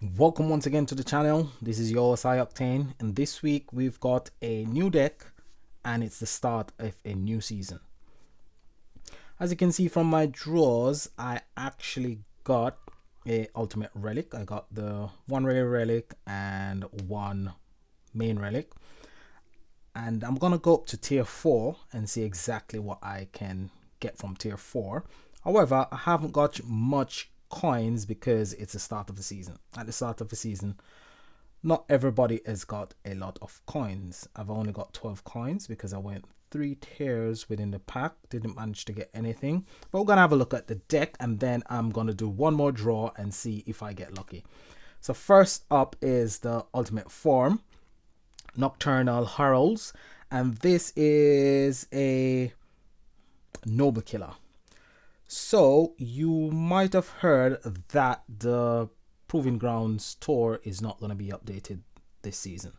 Welcome once again to the channel. This is your Octane, and this week we've got a new deck, and it's the start of a new season. As you can see from my draws, I actually got a ultimate relic. I got the one rare relic and one main relic, and I'm gonna go up to tier 4 and see exactly what I can get from tier 4. However, I haven't got much coins because it's the start of the season. At the start of the season, not everybody has got a lot of coins. I've only got 12 coins because I went 3 tiers within the pack, didn't manage to get anything. But we're gonna have a look at the deck, and then I'm gonna do one more draw and see if I get lucky. So first up is the ultimate form, Nocturnal Heralds, and this is a noble killer. So you might have heard that the Proving Grounds store is not going to be updated this season.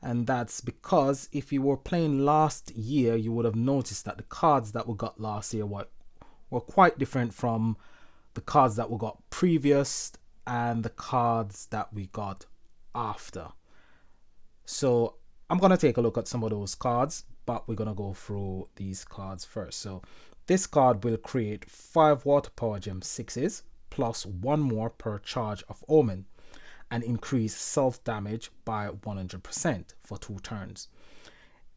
And that's because if you were playing last year, you would have noticed that the cards that we got last year were quite different from the cards that we got previous and the cards that we got after. So I'm going to take a look at some of those cards, but we're going to go through these cards first. So this card will create 5 water power gem 6s plus 1 more per charge of Omen and increase self damage by 100% for 2 turns.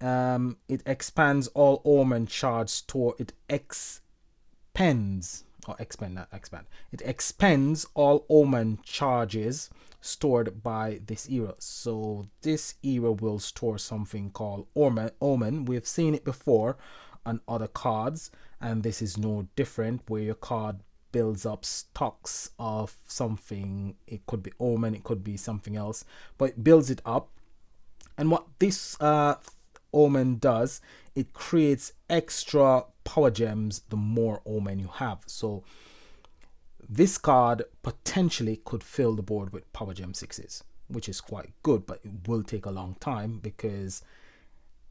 It expands all Omen charge store. It expends all Omen charges stored by this era. So this era will store something called Omen. We've seen it before on other cards, and this is no different, where your card builds up stocks of something. It could be Omen, it could be something else, but it builds it up. And what this Omen does, it creates extra power gems the more Omen you have. So this card potentially could fill the board with power gem 6s, which is quite good, but it will take a long time because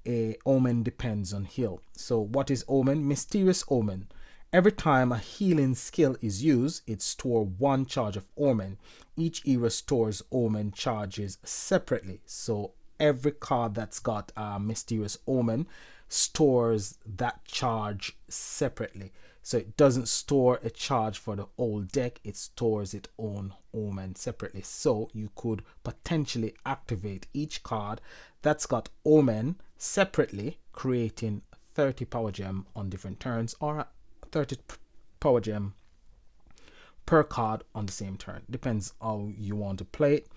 a Omen depends on heal. So what is Omen? Mysterious Omen. Every time a healing skill is used, it stores 1 charge of Omen. Each era stores Omen charges separately. So every card that's got a Mysterious Omen stores that charge separately. So it doesn't store a charge for the whole deck, it stores its own Omen separately. So you could potentially activate each card that's got Omen separately, creating 30 power gem on different turns, or 30 power gem per card on the same turn. Depends how you want to play it.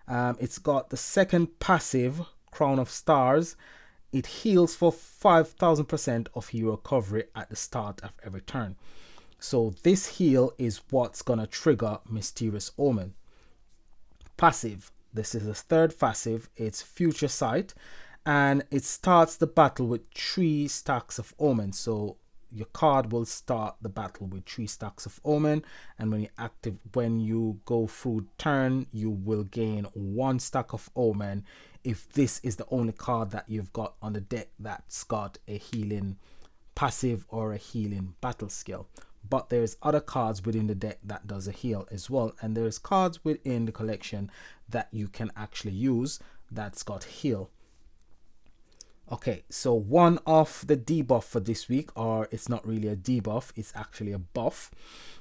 It's got the second passive, Crown of Stars. It heals for 5000% of hero recovery at the start of every turn. So this heal is what's gonna trigger Mysterious Omen. Passive. This is the third passive. It's Future Sight, and it starts the battle with 3 stacks of Omen. So your card will start the battle with 3 stacks of Omen, and when you go through turn, you will gain 1 stack of Omen if this is the only card that you've got on the deck that's got a healing passive or a healing battle skill. But there's other cards within the deck that does a heal as well, and there's cards within the collection that you can actually use that's got heal. Okay, so one of the debuff for this week, or it's not really a debuff, it's actually a buff.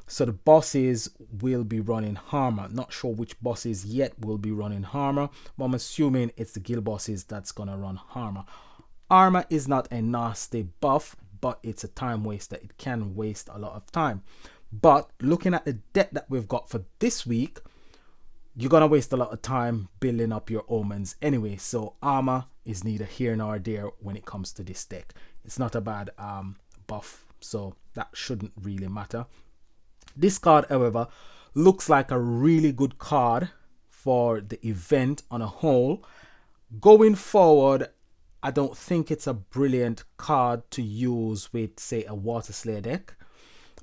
So the bosses will be running Armor. Not sure which bosses yet will be running Armor, but I'm assuming it's the guild bosses that's gonna run Armor. Armor is not a nasty buff, but it's a time waster. It can waste a lot of time. But looking at the deck that we've got for this week, you're gonna waste a lot of time building up your Omens anyway. So Armor is neither here nor there when it comes to this deck. It's not a bad buff, so that shouldn't really matter. This card, however, looks like a really good card for the event on a whole. Going forward, I don't think it's a brilliant card to use with, say, a Water Slayer deck.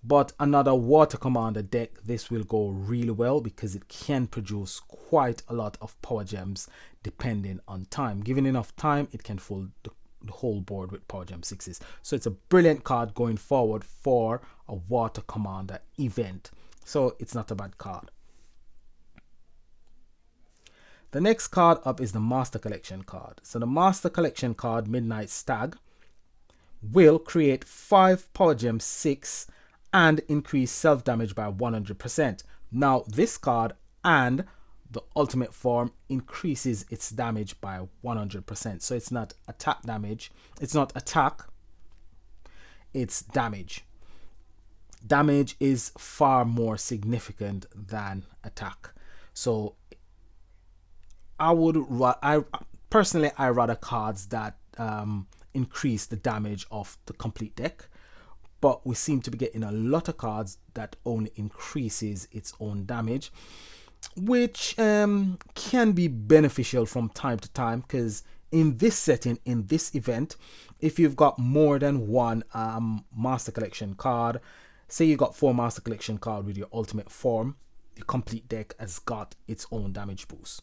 But another Water Commander deck, this will go really well because it can produce quite a lot of power gems depending on time. Given enough time, it can fill the whole board with power gem 6s. So it's a brilliant card going forward for a Water Commander event. So it's not a bad card. The next card up is the Master Collection card. So the Master Collection card, Midnight Stag, will create 5 Power Gem 6 and increase self damage by 100%. Now this card and the ultimate form increases its damage by 100%. So it's not attack damage, it's not attack, it's damage. Damage is far more significant than attack. So I personally rather cards that increase the damage of the complete deck, but we seem to be getting a lot of cards that only increases its own damage, which can be beneficial from time to time, because in this setting, in this event, if you've got more than one Master Collection card, say you got 4 Master Collection card with your ultimate form, the complete deck has got its own damage boost.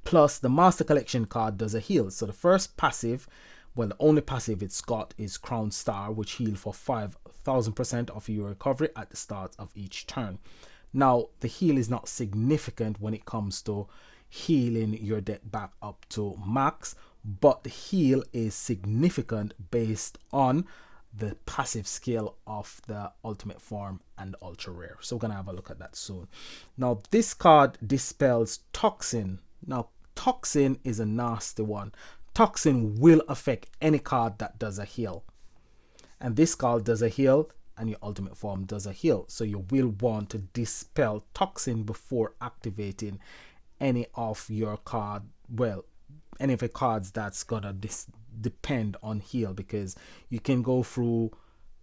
Plus, the Master Collection card does a heal. So the first passive, well, the only passive it's got is Crown Star, which heal for 5,000% of your recovery at the start of each turn. Now, the heal is not significant when it comes to healing your deck back up to max, but the heal is significant based on the passive skill of the ultimate form and ultra rare. So we're gonna have a look at that soon. Now, this card dispels Toxin. Now, Toxin is a nasty one. Toxin will affect any card that does a heal, and this card does a heal and your ultimate form does a heal, so you will want to dispel Toxin before activating any of your card, well, any of the cards that's gonna depend on heal, because you can go through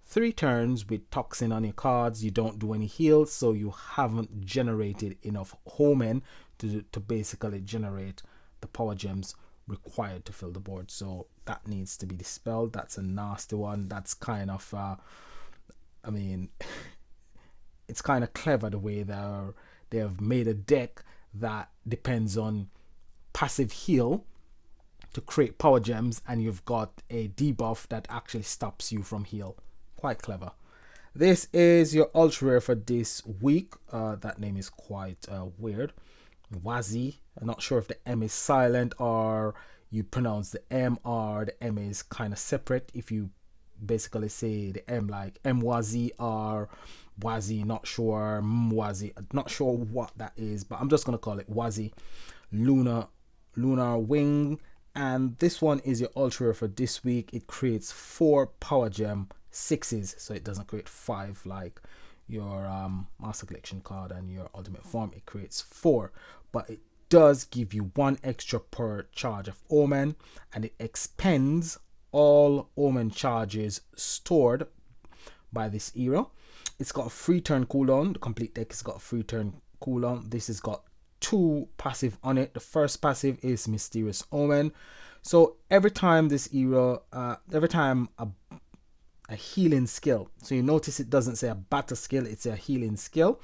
3 turns with Toxin on your cards, you don't do any heals, so you haven't generated enough Omen to basically generate the power gems required to fill the board. So that needs to be dispelled. That's a nasty one. That's kind of I mean, it's kind of clever the way they have made a deck that depends on passive heal to create power gems, and you've got a debuff that actually stops you from heal. Quite clever. This is your ultra rare for this week. That name is quite weird. Wazi. I'm not sure if the M is silent or you pronounce the M, or the M is kind of separate. If you basically say the M like Mwazi or Wazi, not sure, Mwazi, not sure what that is, but I'm just gonna call it Wazi. Lunar Wing, and this one is your ultra rare for this week. It creates 4 power gem 6s, so it doesn't create 5 like your Master Collection card and your ultimate form. It creates 4, but it does give you 1 extra per charge of Omen, and it expends all Omen charges stored by this era. It's got a free turn cooldown. The complete deck has got a free turn cooldown. This has got 2 passive on it. The first passive is Mysterious Omen. So every time this era, every time a healing skill, so you notice it doesn't say a battle skill, it's a healing skill.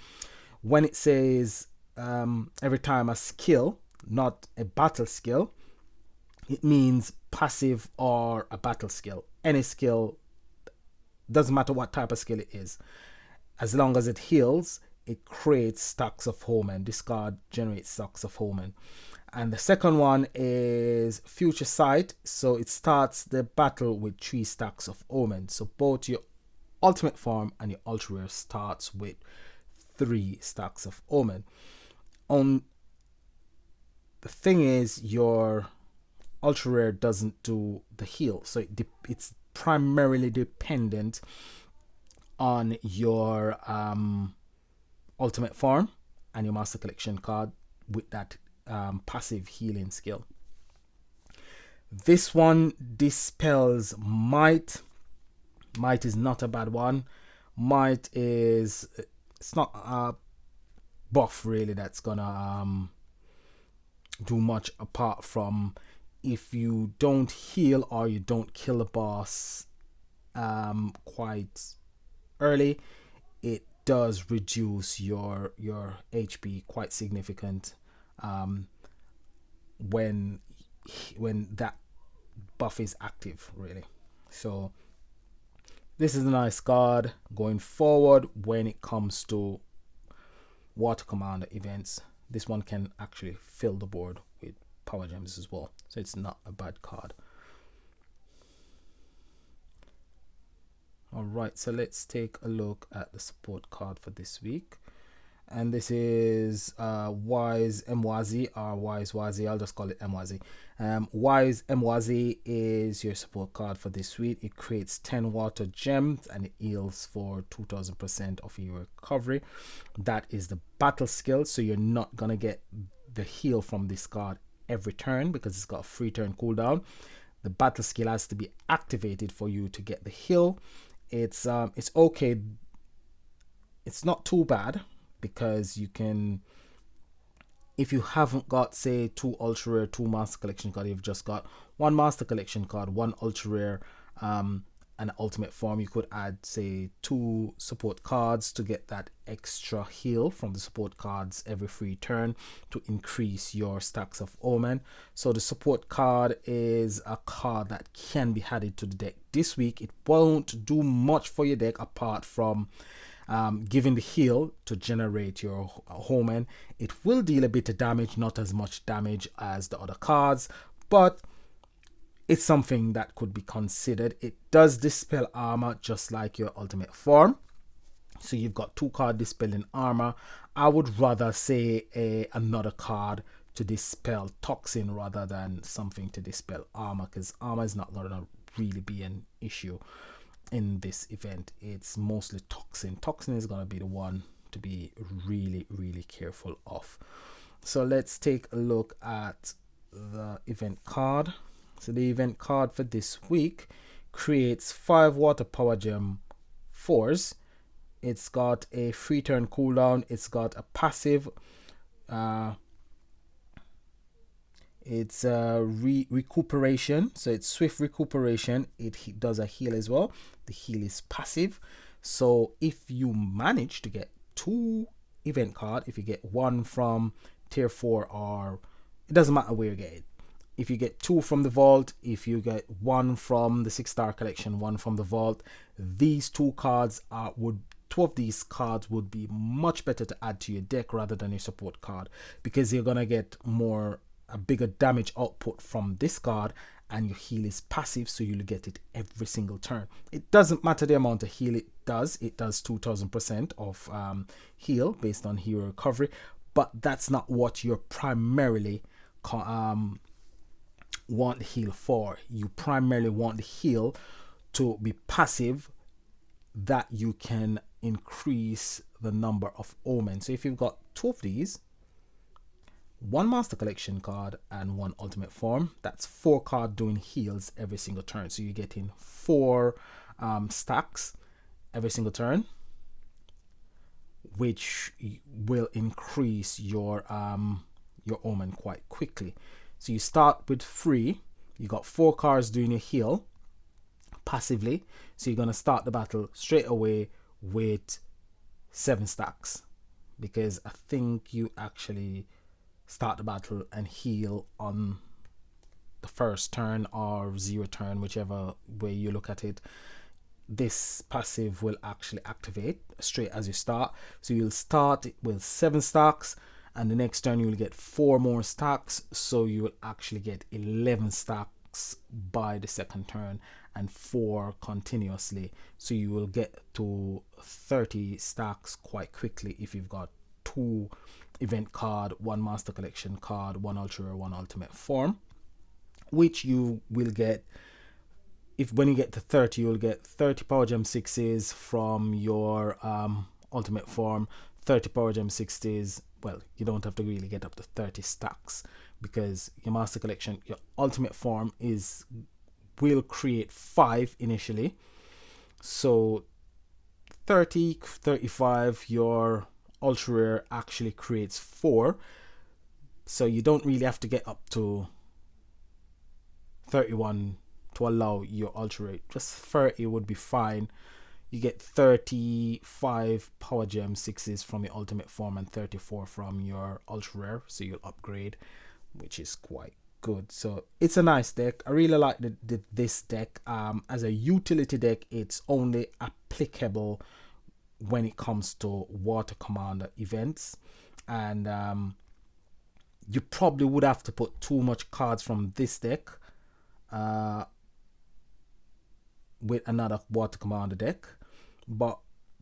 When it says every time a skill, not a battle skill, it means passive or a battle skill. Any skill, doesn't matter what type of skill it is, as long as it heals, it creates stacks of Omen. This card generates stacks of Omen. And the second one is Future Sight. So it starts the battle with 3 stacks of Omen. So both your ultimate form and your ultra rare starts with 3 stacks of Omen. The thing is, your ultra rare doesn't do the heal, so it's primarily dependent on your ultimate form and your Master Collection card with that passive healing skill. This one dispels Might. Might is not a bad one. Might is, it's not a buff really that's gonna do much, apart from if you don't heal or you don't kill a boss quite early, it does reduce your HP quite significant when that buff is active really. So this is a nice card going forward when it comes to Water Commander events. this one can actually fill the board with power gems as well, so it's not a bad card. All right, so let's take a look at the support card for this week. And this is Wise Mwazi, or Wise Wazi. I'll just call it Mwazi. Wise Mwazi is your support card for this week. It creates 10 water gems and it heals for 2000% of your recovery. That is the battle skill, so you're not gonna get the heal from this card every turn because it's got a free turn cooldown. The battle skill has to be activated for you to get the heal. It's okay. It's not too bad, because you can, if you haven't got, say, 2 ultra rare, 2 master collection card, you've just got 1 master collection card, 1 ultra rare, and ultimate form, you could add, say, 2 support cards to get that extra heal from the support cards every free turn to increase your stacks of omen. So the support card is a card that can be added to the deck this week. It won't do much for your deck apart from giving the heal to generate your omen. It will deal a bit of damage, not as much damage as the other cards, but it's something that could be considered. It does dispel armor just like your ultimate form. So you've got 2 cards dispelling armor. I would rather say another card to dispel toxin rather than something to dispel armor, because armor is not going to really be an issue in this event. It's mostly toxin. Toxin is going to be the one to be really careful of. So let's take a look at the event card. So the event card for this week creates 5 water power gem 4s. It's got a free turn cooldown. It's got a passive. It's recuperation, so it's swift recuperation. It does a heal as well. The heal is passive. So if you manage to get 2 event card, if you get 1 from tier 4, or it doesn't matter where you get it. If you get 2 from the vault, if you get 1 from the 6-star collection, 1 from the vault, these 2 cards would 2 of these cards would be much better to add to your deck rather than your support card, because you're gonna get a bigger damage output from this card, and your heal is passive, so you'll get it every single turn. It doesn't matter the amount of heal it does 2000% of heal based on hero recovery, but that's not what you're primarily want the heal for. You primarily want the heal to be passive, that you can increase the number of omens. So if you've got 2 of these, 1 master collection card and 1 ultimate form, that's 4 cards doing heals every single turn. So you're getting 4 stacks every single turn, which will increase your omen quite quickly. So you start with 3, you got 4 cards doing your heal passively, so you're going to start the battle straight away with 7 stacks, because I think you actually start the battle and heal on the first turn or 0 turn, whichever way you look at it. This passive will actually activate straight as you start. So you'll start with 7 stacks, and the next turn you'll get 4 more stacks, so you will actually get 11 stacks by the second turn, and 4 continuously. So you will get to 30 stacks quite quickly if you've got 2 event card, 1 master collection card, 1 ultra rare, 1 ultimate form, which you will get. If when you get to 30, you'll get 30 power gem 6s from your ultimate form, 30 power gem 60s. Well, you don't have to really get up to 30 stacks, because your master collection, your ultimate form will create 5 initially. So 30, 35, your ultra rare actually creates 4. So you don't really have to get up to 31 to allow your ultra rare. Just 30 would be fine. You get 35 power gem 6s from your ultimate form and 34 from your ultra rare, so you'll upgrade, which is quite good. So it's a nice deck. I really like this deck. As a utility deck, it's only applicable when it comes to water commander events, and You probably would have to put too much cards from this deck with another water commander deck, but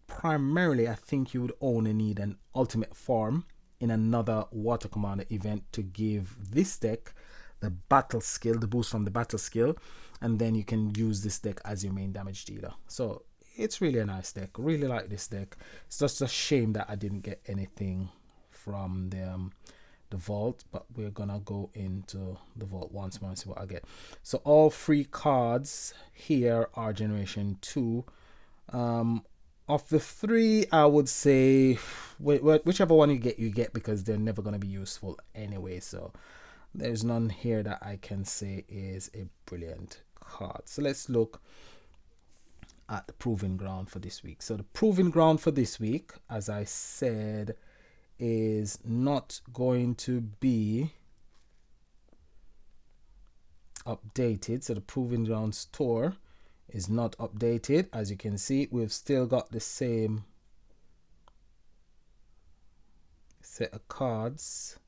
primarily I think you would only need an ultimate form in another water commander event to give this deck the battle skill, the boost from the battle skill, and then you can use this deck as your main damage dealer. So it's really a nice deck. Really like this deck. It's just a shame that I didn't get anything from the vault, but we're gonna go into the vault once more and see what I get. So all 3 cards here are generation 2. Of the 3, I would say whichever one you get, because they're never going to be useful anyway. So there's none here that I can say is a brilliant card. So let's look at the proving ground for this week. So the proving ground for this week, as I said, is not going to be updated. So the proving ground store is not updated. As you can see, we've still got the same set of cards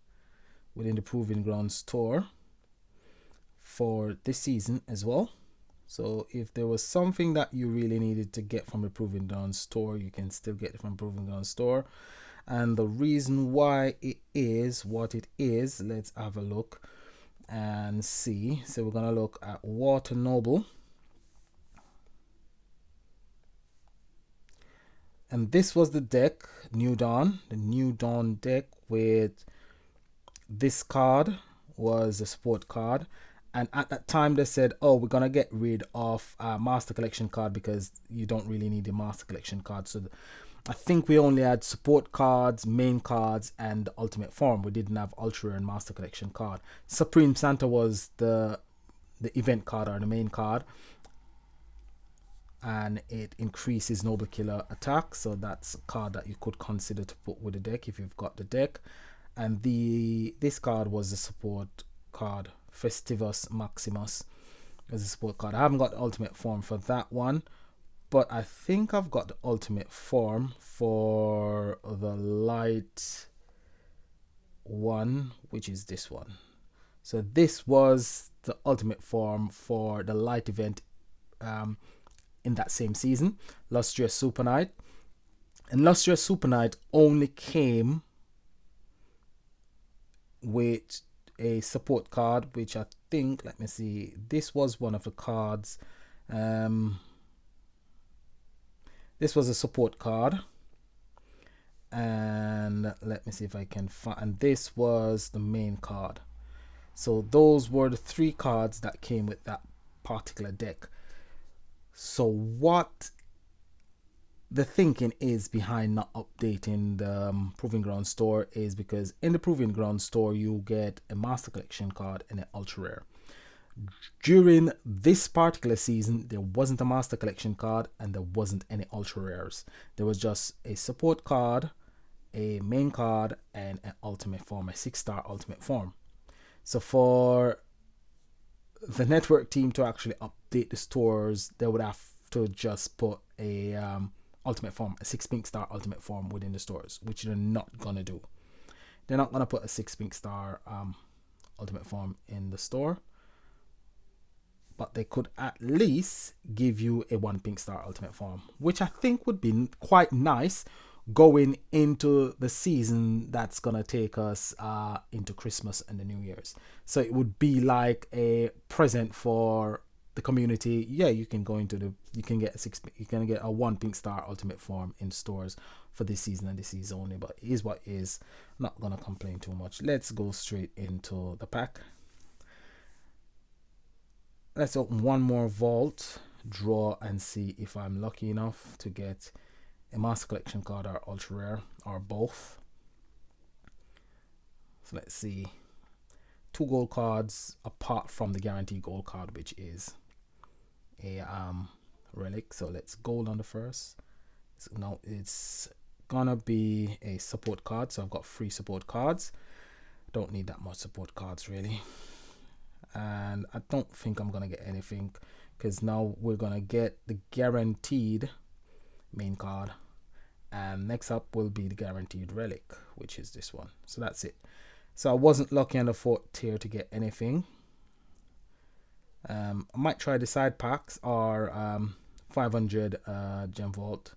within the proving ground store for this season as well. So if there was something that you really needed to get from the proving ground store, you can still get it from proving ground store. And the reason why it is what it is, let's have a look and see. So we're gonna look at Water Noble. And this was the deck, New Dawn. The New Dawn deck with this card was a support card. And at that time they said, oh, we're going to get rid of Master Collection card because you don't really need a Master Collection card. So I think we only had support cards, main cards, and the Ultimate Form. We didn't have Ultra and Master Collection card. Supreme Santa was the event card or the main card. And it increases Noble Killer attack, so that's a card that you could consider to put with the deck if you've got the deck. And this card was the support card, Festivus Maximus as a support card. I haven't got the ultimate form for that one, but I think I've got the ultimate form for the light one, which is this one. So this was the ultimate form for the light event in that same season, Lustrous Super Knight. And Lustrous Super Knight only came with a support card, which I think, let me see, this was one of the cards. This was a support card, and let me see if I can find, and this was the main card. So those were the 3 cards that came with that particular deck. So what the thinking is behind not updating the Proving Ground store is because in the Proving Ground store you get a Master Collection card and an Ultra Rare. During this particular season there wasn't a Master Collection card and there wasn't any Ultra Rares. There was just a support card, a main card, and an Ultimate Form, a 6-star Ultimate Form. So for the network team to actually update the stores, they would have to just put a ultimate form, a 6 pink star ultimate form within the stores, which they're not gonna do. They're not gonna put a 6 pink star ultimate form in the store, but they could at least give you a 1 pink star ultimate form, which I think would be quite nice going into the season that's gonna take us into Christmas and the New Year's. So it would be like a present for the community. Yeah, you can go into you can get a 1 pink star ultimate form in stores for this season and this season only, but it is what it is. Not gonna complain too much. Let's go straight into the pack. Let's open one more vault, draw, and see if I'm lucky enough to get a Master Collection card or Ultra Rare or both. So let's see. 2 gold cards apart from the guaranteed gold card, which is a relic. So let's gold on the first. So now it's gonna be a support card. So I've got 3 support cards. Don't need that much support cards really. And I don't think I'm gonna get anything because now we're gonna get the guaranteed main card, and next up will be the guaranteed relic, which is this one. So that's it. So I wasn't lucky on the fourth tier to get anything. I might try the side packs or 500 gem vault.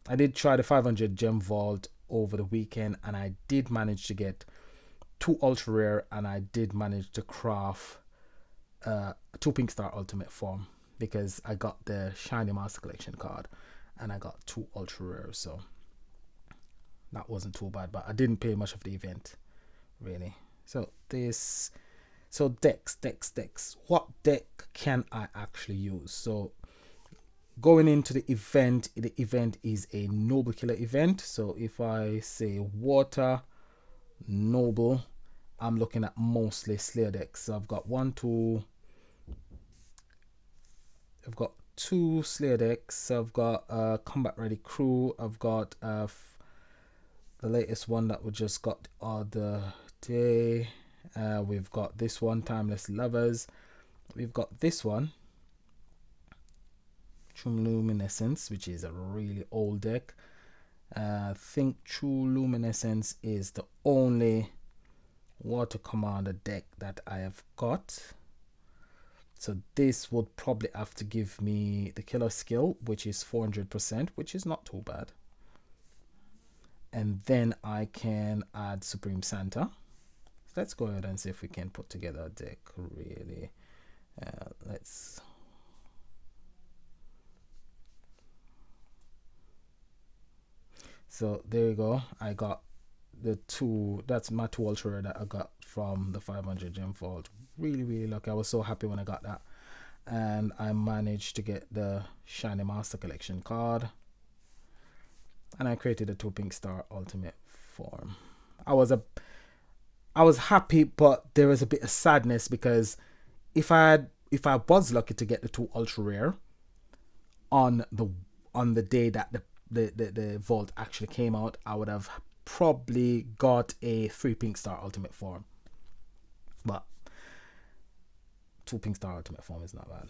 I did try the 500 gem vault over the weekend, and I did manage to get 2 ultra rare, and I did manage to craft 2 pink star ultimate form, because I got the shiny master collection card and I got 2 ultra rares, so that wasn't too bad. But I didn't pay much of the event really. So decks. What deck can I actually use? So going into the event is a noble killer event. So if I say water noble, I'm looking at mostly Slayer decks. So I've got two Slayer decks. I've got Combat Ready Crew. I've got the latest one that we just got the other day. We've got this one, Timeless Lovers. We've got this one, True Luminescence, which is a really old deck. I think True Luminescence is the only water commander deck that I have got. So this would probably have to give me the killer skill, which is 400%, which is not too bad. And then I can add Supreme Santa. So let's go ahead and see if we can put together a deck really. So there you go. I got the 2. That's my 2 ultra rare that I got from the 500 gem vault. Really lucky. I was so happy when I got that. And I managed to get the shiny master collection card, and I created a 2 pink star ultimate form. I was happy, but there was a bit of sadness, because if I was lucky to get the 2 ultra rare on the day that the vault actually came out, I would have probably got a 3 pink star ultimate form. But 2 pink star ultimate form is not bad.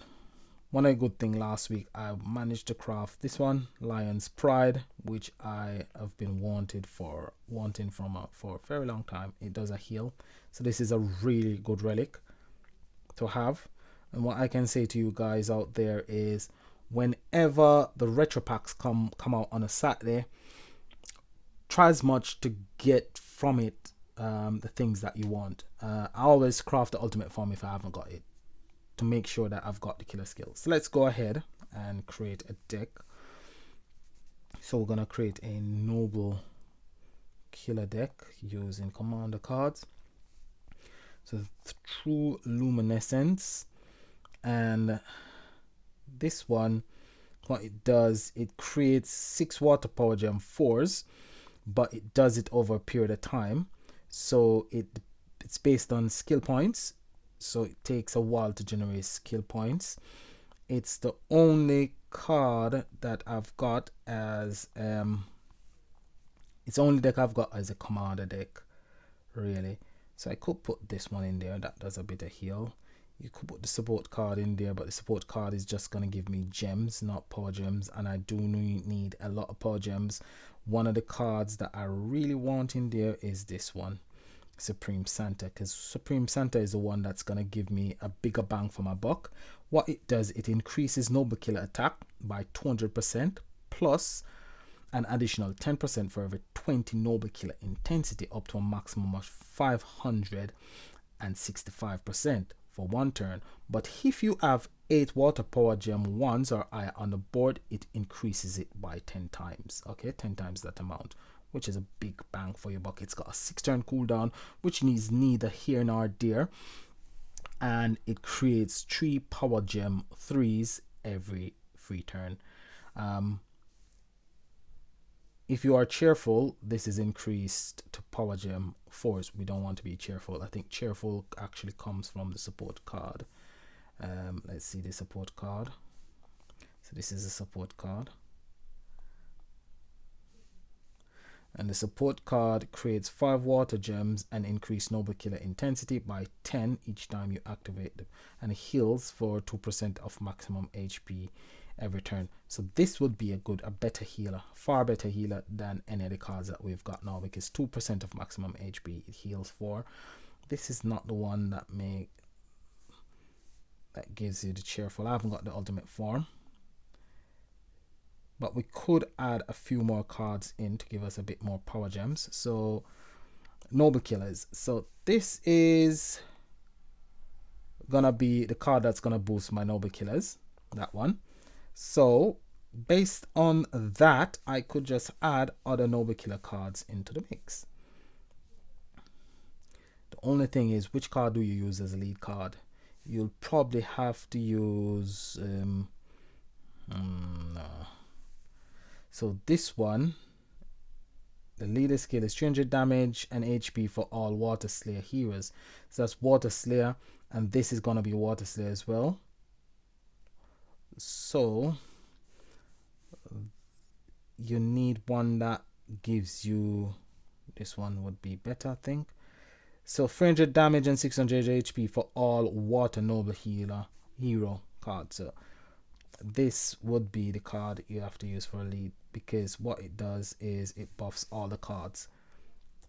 One good thing last week, I managed to craft this one, Lion's Pride, which I have been wanting for a very long time. It does a heal, so this is a really good relic to have. And what I can say to you guys out there is, whenever the retro packs come out on a Saturday, try as much to get from it the things that you want. I always craft the ultimate form if I haven't got it, to make sure that I've got the killer skills. So let's go ahead and create a deck. So we're gonna create a noble killer deck using commander cards. So True Luminescence, and this one, what it does, it creates 6 water power gem 4s, but it does it over a period of time. So it's based on skill points, so it takes a while to generate skill points. It's the only card that I've got as it's the only deck I've got as a commander deck really. So I could put this one in there, that does a bit of heal. You could put the support card in there, but the support card is just going to give me gems, not power gems, and I do need a lot of power gems. One of the cards that I really want in there is this one, Supreme Santa, because Supreme Santa is the one that's going to give me a bigger bang for my buck. What it does, it increases noble killer attack by 200% plus an additional 10% for every 20 noble killer intensity, up to a maximum of 565% for 1 turn. But if you have 8 water power gem 1s or higher on the board, it increases it by 10 times. Okay, 10 times that amount, which is a big bang for your buck. It's got a 6 turn cooldown, which needs neither here nor there, and it creates 3 power gem 3s every free turn. If you are cheerful, this is increased to power gem 4s. We don't want to be cheerful. I think cheerful actually comes from the support card. Let's see the support card. So this is a support card, and the support card creates 5 water gems and increase noble killer intensity by 10 each time you activate them, and it heals for 2% of maximum HP every turn. So this would be a better healer, far better healer than any of the cards that we've got now, because 2% of maximum HP it heals for. This is not the one that gives you the cheerful. I haven't got the ultimate form, but we could add a few more cards in to give us a bit more power gems. So Noble Killers. So this is gonna be the card that's gonna boost my Noble Killers, that one. So based on that, I could just add other Noble Killer cards into the mix. The only thing is, which card do you use as a lead card? You'll probably have to use no. So this one, the leader skill is 300 damage and HP for all Water Slayer heroes. So that's Water Slayer, and this is gonna be Water Slayer as well. So you need one that gives you, this one would be better, I think. So 300 damage and 600 HP for all Water Noble hero cards. So this would be the card you have to use for a lead, because what it does is it buffs all the cards.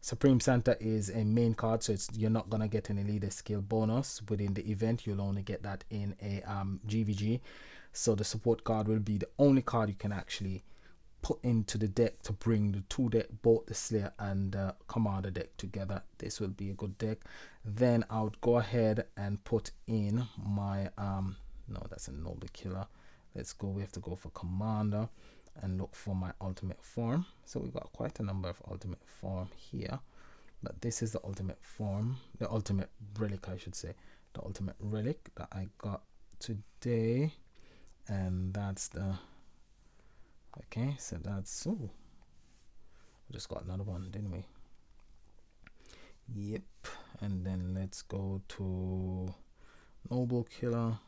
Supreme Santa is a main card, so you're not gonna get any leader skill bonus within the event. You'll only get that in a GVG. So the support card will be the only card you can actually put into the deck to bring the two deck, both the Slayer and Commander deck together. This will be a good deck. Then I would go ahead and put in my no, that's a Noble Killer. Let's go, we have to go for Commander and look for my ultimate form. So we've got quite a number of ultimate form here, but this is the ultimate form, the ultimate relic, I should say, the ultimate relic that I got today. And that's the, okay, so that's, oh, we just got another one, didn't we? Yep. And then let's go to Noble Killer,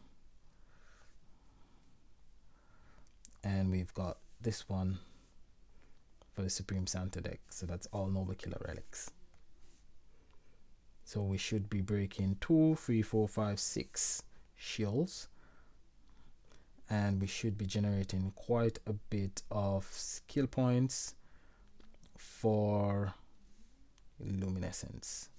and we've got this one for the Supreme Santa deck. So that's all Noble Killer relics. So we should be breaking 2, 3, 4, 5, 6 shields, and we should be generating quite a bit of skill points for luminescence.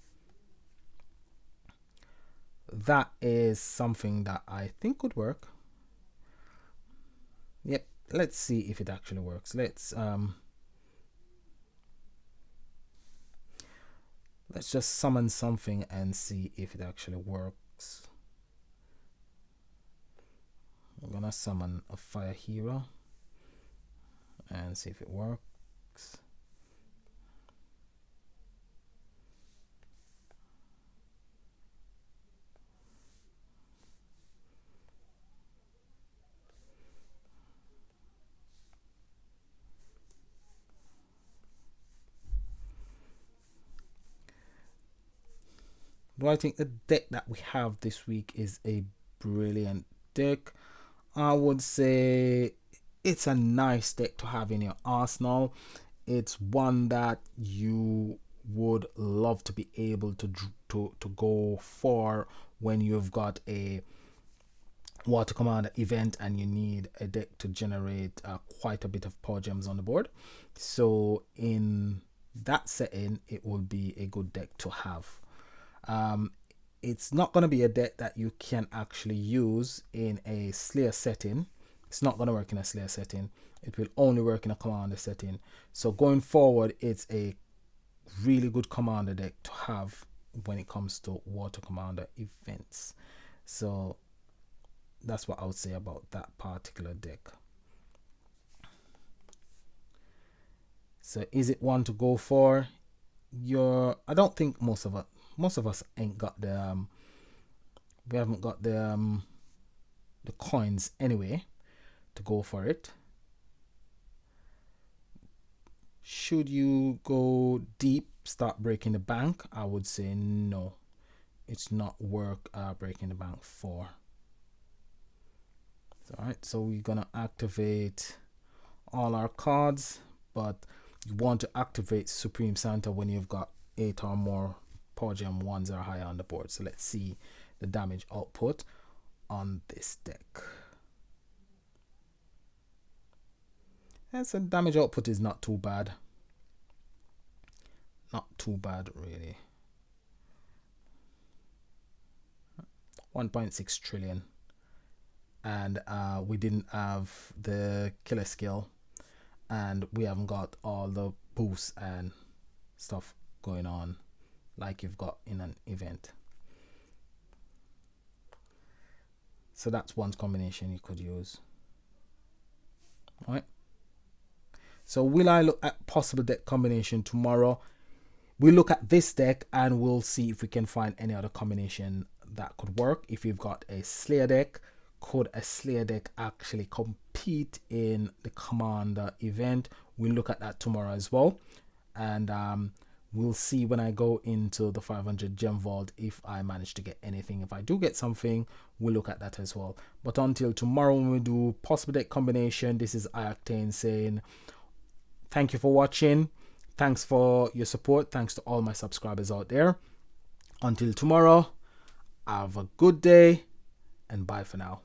That is something that I think could work. Yep, let's see if it actually works. Let's just summon something and see if it actually works. I'm gonna summon a fire hero and see if it works. Do I think the deck that we have this week is a brilliant deck? I would say it's a nice deck to have in your arsenal. It's one that you would love to be able to go for when you've got a Water Commander event and you need a deck to generate quite a bit of power gems on the board. So in that setting, it will be a good deck to have. It's not going to be a deck that you can actually use in a Slayer setting. It's not going to work in a Slayer setting. It will only work in a Commander setting. So going forward, it's a really good Commander deck to have when it comes to Water Commander events. So that's what I would say about that particular deck. So is it one to go for? I don't think most of us ain't got the we haven't got the coins anyway to go for it. Should you go deep, start breaking the bank? I would say no. It's not worth breaking the bank for. Alright, so we're gonna activate all our cards, but you want to activate Supreme Santa when you've got 8 or more power gem 1s or higher on the board. So let's see the damage output on this deck. Yeah, so damage output is not too bad. Not too bad, really. 1.6 trillion. And we didn't have the killer skill. And we haven't got all the boosts and stuff going on like you've got in an event. So that's one combination you could use. All right. So will I look at possible deck combination tomorrow? We'll look at this deck and we'll see if we can find any other combination that could work. If you've got a Slayer deck, could a Slayer deck actually compete in the Commander event? We'll look at that tomorrow as well. And we'll see when I go into the 500 gem vault if I manage to get anything. If I do get something, we'll look at that as well. But until tomorrow when we do possible deck combination, this is Octane saying thank you for watching. Thanks for your support. Thanks to all my subscribers out there. Until tomorrow, have a good day and bye for now.